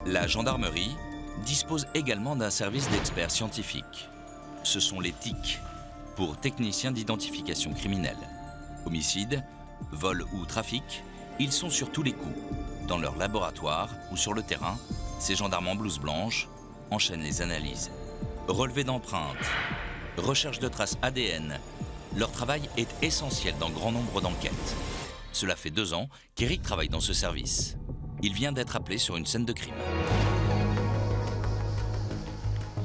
La gendarmerie dispose également d'un service d'experts scientifiques. Ce sont les TIC, pour techniciens d'identification criminelle. Homicide, vol ou trafic, ils sont sur tous les coups. Dans leur laboratoire ou sur le terrain, ces gendarmes en blouse blanche enchaînent les analyses. Relevé d'empreintes, recherche de traces ADN, leur travail est essentiel dans grand nombre d'enquêtes. Cela fait 2 ans qu'Éric travaille dans ce service. Il vient d'être appelé sur une scène de crime.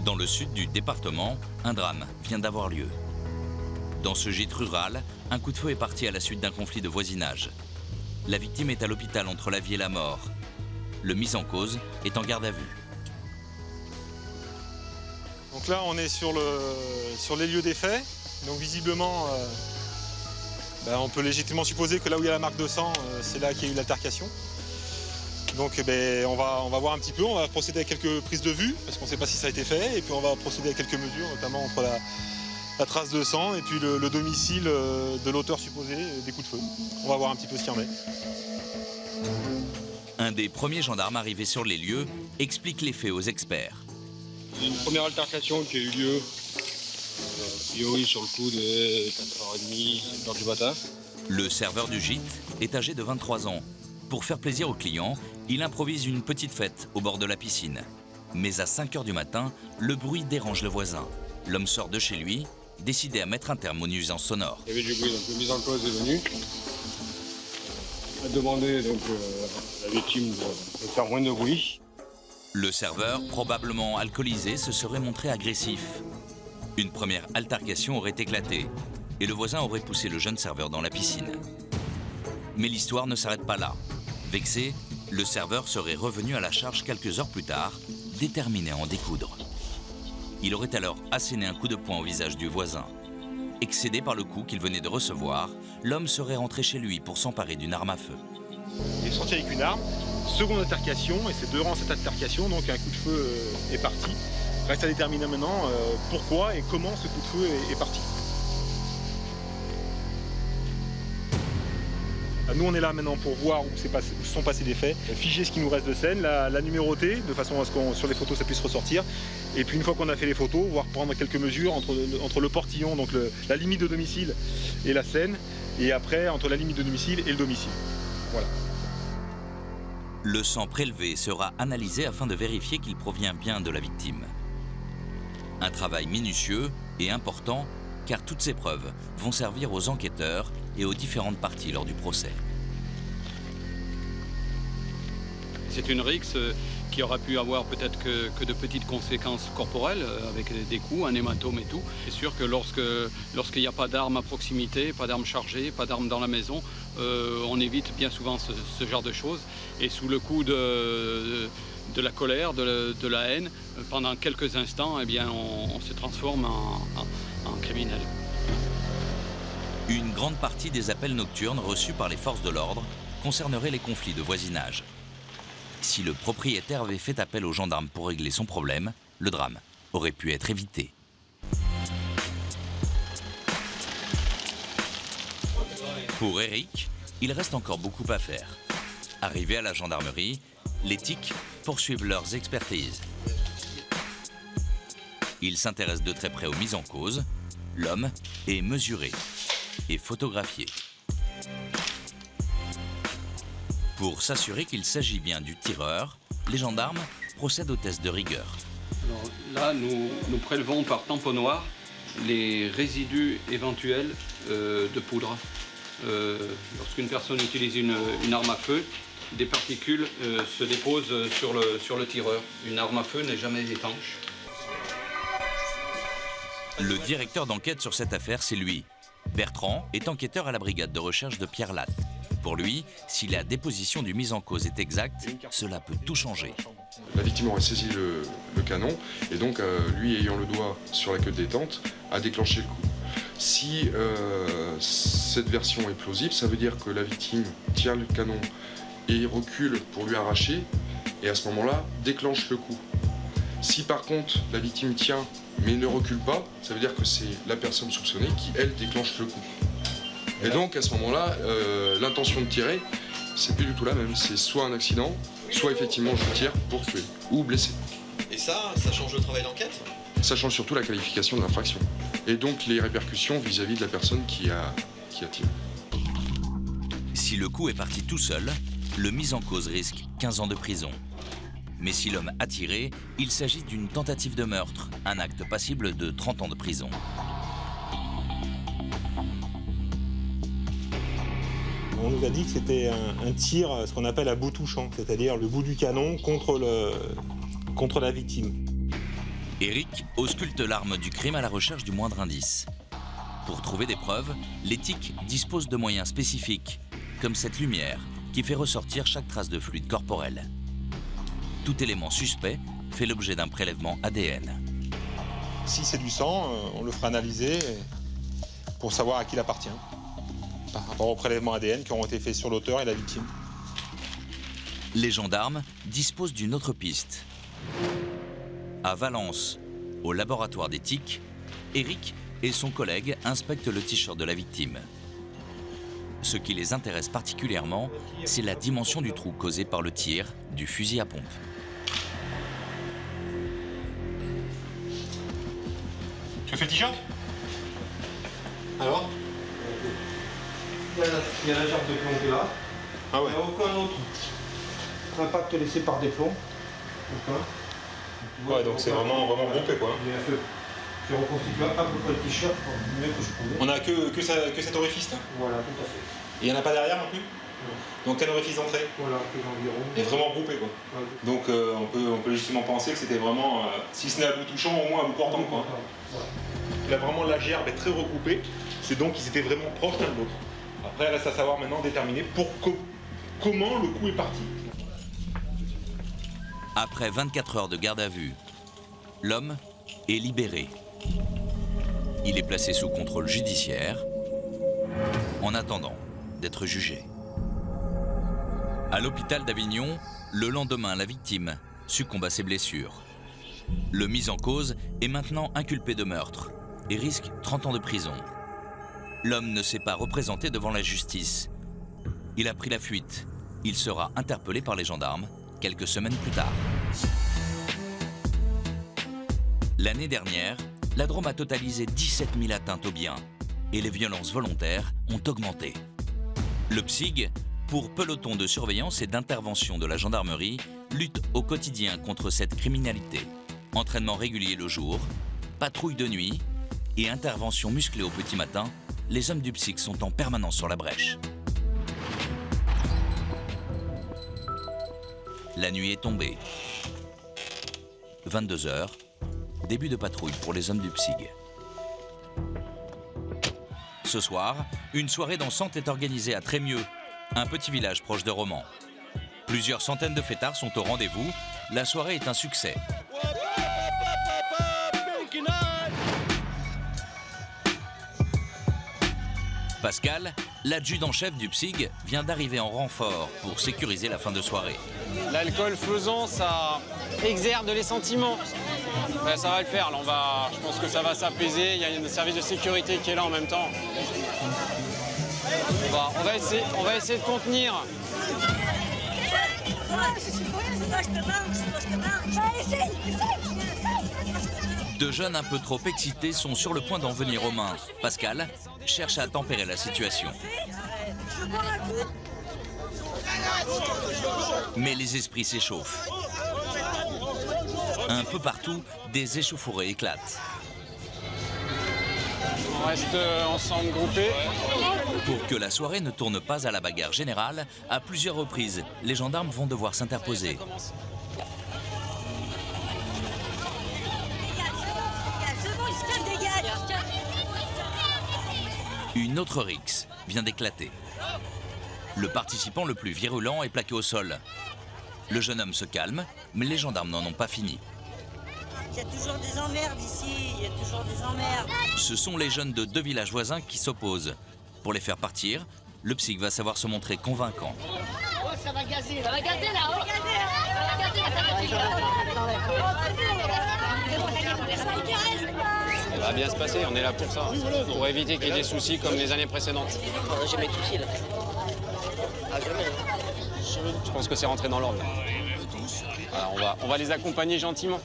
Dans le sud du département, un drame vient d'avoir lieu. Dans ce gîte rural, un coup de feu est parti à la suite d'un conflit de voisinage. La victime est à l'hôpital entre la vie et la mort. Le mis en cause est en garde à vue. Donc là, on est sur les lieux des faits. Donc visiblement, on peut légitimement supposer que là où il y a la marque de sang, c'est là qu'il y a eu l'altercation. Donc on va voir un petit peu, on va procéder à quelques prises de vue, parce qu'on ne sait pas si ça a été fait, et puis on va procéder à quelques mesures, notamment entre la trace de sang et puis le domicile de l'auteur supposé des coups de feu. On va voir un petit peu ce qu'il y en est. Un des premiers gendarmes arrivés sur les lieux explique les faits aux experts. Il y a une première altercation qui a eu lieu, a priori sur le coup de 4h30, 5h du matin. Le serveur du gîte est âgé de 23 ans. Pour faire plaisir aux clients, il improvise une petite fête au bord de la piscine. Mais à 5h du matin, le bruit dérange le voisin. L'homme sort de chez lui, décidé à mettre un terme aux nuisances sonores. Il y avait du bruit, donc le mise en cause est venu. Il a demandé donc, à la victime de faire moins de bruit. Le serveur, probablement alcoolisé, se serait montré agressif. Une première altercation aurait éclaté et le voisin aurait poussé le jeune serveur dans la piscine. Mais l'histoire ne s'arrête pas là. Vexé, le serveur serait revenu à la charge quelques heures plus tard, déterminé à en découdre. Il aurait alors asséné un coup de poing au visage du voisin. Excédé par le coup qu'il venait de recevoir, l'homme serait rentré chez lui pour s'emparer d'une arme à feu. Il est sorti avec une arme, seconde altercation, et c'est durant cette altercation, donc un coup de feu est parti. Reste à déterminer maintenant pourquoi et comment ce coup de feu est parti. Nous, on est là maintenant pour voir où sont passés les faits, figer ce qui nous reste de scène, la numéroter, de façon à ce que sur les photos ça puisse ressortir. Et puis une fois qu'on a fait les photos, voir prendre quelques mesures entre le portillon, donc la limite de domicile et la scène, et après entre la limite de domicile et le domicile. Voilà. Le sang prélevé sera analysé afin de vérifier qu'il provient bien de la victime. Un travail minutieux et important, car toutes ces preuves vont servir aux enquêteurs et aux différentes parties lors du procès. C'est une rixe qui aura pu avoir peut-être que de petites conséquences corporelles, avec des coups, un hématome et tout. C'est sûr que lorsqu'il n'y a pas d'armes à proximité, pas d'armes chargées, pas d'armes dans la maison, on évite bien souvent ce genre de choses. Et sous le coup de la colère, de la haine, pendant quelques instants, eh bien, on se transforme en criminel. Une grande partie des appels nocturnes reçus par les forces de l'ordre concerneraient les conflits de voisinage. Si le propriétaire avait fait appel aux gendarmes pour régler son problème, le drame aurait pu être évité. Pour Éric, il reste encore beaucoup à faire. Arrivés à la gendarmerie, les TIC poursuivent leurs expertises. Ils s'intéressent de très près aux mises en cause. L'homme est mesuré et photographié. Pour s'assurer qu'il s'agit bien du tireur, les gendarmes procèdent au test de rigueur. Alors là, nous prélevons par tamponnoir les résidus éventuels de poudre. Lorsqu'une personne utilise une arme à feu, des particules se déposent sur le tireur. Une arme à feu n'est jamais étanche. Le directeur d'enquête sur cette affaire, c'est lui. Bertrand est enquêteur à la brigade de recherche de Pierre Latte. Pour lui, si la déposition du mis en cause est exacte, cela peut tout changer. La victime aurait saisi le canon et donc, lui ayant le doigt sur la queue de détente, a déclenché le coup. Si cette version est plausible, ça veut dire que la victime tient le canon et recule pour lui arracher et à ce moment-là, déclenche le coup. Si par contre, la victime tient mais ne recule pas, ça veut dire que c'est la personne soupçonnée qui, elle, déclenche le coup. Et donc, à ce moment-là, l'intention de tirer, c'est plus du tout la même. C'est soit un accident, soit effectivement je tire pour tuer ou blesser. Et ça change le travail d'enquête? Ça change surtout la qualification de l'infraction et donc les répercussions vis-à-vis de la personne qui a tiré. Si le coup est parti tout seul, le mis en cause risque 15 ans de prison. Mais si l'homme a tiré, il s'agit d'une tentative de meurtre, un acte passible de 30 ans de prison. On nous a dit que c'était un tir, ce qu'on appelle à bout touchant, c'est-à-dire le bout du canon contre la victime. Eric ausculte l'arme du crime à la recherche du moindre indice. Pour trouver des preuves, l'éthique dispose de moyens spécifiques, comme cette lumière qui fait ressortir chaque trace de fluide corporel. Tout élément suspect fait l'objet d'un prélèvement ADN. Si c'est du sang, on le fera analyser pour savoir à qui il appartient, par rapport aux prélèvements ADN qui auront été faits sur l'auteur et la victime. Les gendarmes disposent d'une autre piste. À Valence, au laboratoire d'éthique, Eric et son collègue inspectent le t-shirt de la victime. Ce qui les intéresse particulièrement, c'est la dimension du trou causé par le tir du fusil à pompe. Tu fais le t-shirt? Alors il y a la gerbe de plomb qui est là. Ah ouais. Il n'y a aucun autre impact laissé par des plombs. Aucun. Ouais, donc c'est vraiment groupé quoi. Je reconstitue à peu près le t-shirt pour le mieux que je pouvais. On a que cet orifice là. Voilà, tout à fait. Et il n'y en a pas derrière non plus? Non. Donc quel orifice d'entrée? Voilà, plus environ. Et vraiment groupé quoi. Ouais. Donc on peut légitimement penser que c'était vraiment, si ce n'est à bout touchant, au moins à bout portant quoi. Voilà. Là vraiment la gerbe est très regroupée, c'est donc qu'ils étaient vraiment proches l'un de l'autre. Après reste à savoir maintenant déterminer comment le coup est parti. Après 24 heures de garde à vue, l'homme est libéré. Il est placé sous contrôle judiciaire en attendant d'être jugé. À l'hôpital d'Avignon, le lendemain, la victime succombe à ses blessures. Le mis en cause est maintenant inculpé de meurtre et risque 30 ans de prison. L'homme ne s'est pas représenté devant la justice. Il a pris la fuite. Il sera interpellé par les gendarmes quelques semaines plus tard. L'année dernière, la Drôme a totalisé 17 000 atteintes aux biens et les violences volontaires ont augmenté. Le PSIG, pour peloton de surveillance et d'intervention de la gendarmerie, lutte au quotidien contre cette criminalité. Entraînement régulier le jour, patrouille de nuit et intervention musclée au petit matin, les hommes du PSIG sont en permanence sur la brèche. La nuit est tombée. 22 h, début de patrouille pour les hommes du PSIG. Ce soir, une soirée dansante est organisée à Trémieux, un petit village proche de Romans. Plusieurs centaines de fêtards sont au rendez-vous. La soirée est un succès. Pascal, l'adjudant-chef du PSIG, vient d'arriver en renfort pour sécuriser la fin de soirée. L'alcool faisant, ça exerce les sentiments. Ouais, ça va le faire, là, je pense que ça va s'apaiser. Il y a un service de sécurité qui est là en même temps. On va essayer de contenir. Deux jeunes un peu trop excités sont sur le point d'en venir aux mains. Pascal cherche à tempérer la situation. Mais les esprits s'échauffent. Un peu partout, des échauffourées éclatent. On reste ensemble groupés. Pour que la soirée ne tourne pas à la bagarre générale, à plusieurs reprises, les gendarmes vont devoir s'interposer. Une autre rixe vient d'éclater. Le participant le plus virulent est plaqué au sol. Le jeune homme se calme, mais les gendarmes n'en ont pas fini. Il y a toujours des emmerdes ici, il y a toujours des emmerdes. Ce sont les jeunes de deux villages voisins qui s'opposent. Pour les faire partir, le PSIG va savoir se montrer convaincant. Oh, ça va gazer là, oh. Ça va bien se passer, on est là pour ça. Pour éviter qu'il y ait des soucis comme les années précédentes. On n'a jamais de soucis là. Ah, jamais. Je pense que c'est rentré dans l'ordre. Voilà, on va les accompagner gentiment,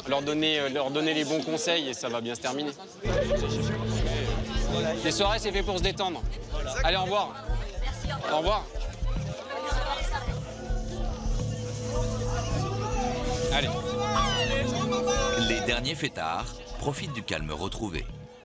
leur donner les bons conseils et ça va bien se terminer. Les soirées, c'est fait pour se détendre. Allez, au revoir. Au revoir. Allez. Les derniers fêtards profitent du calme retrouvé.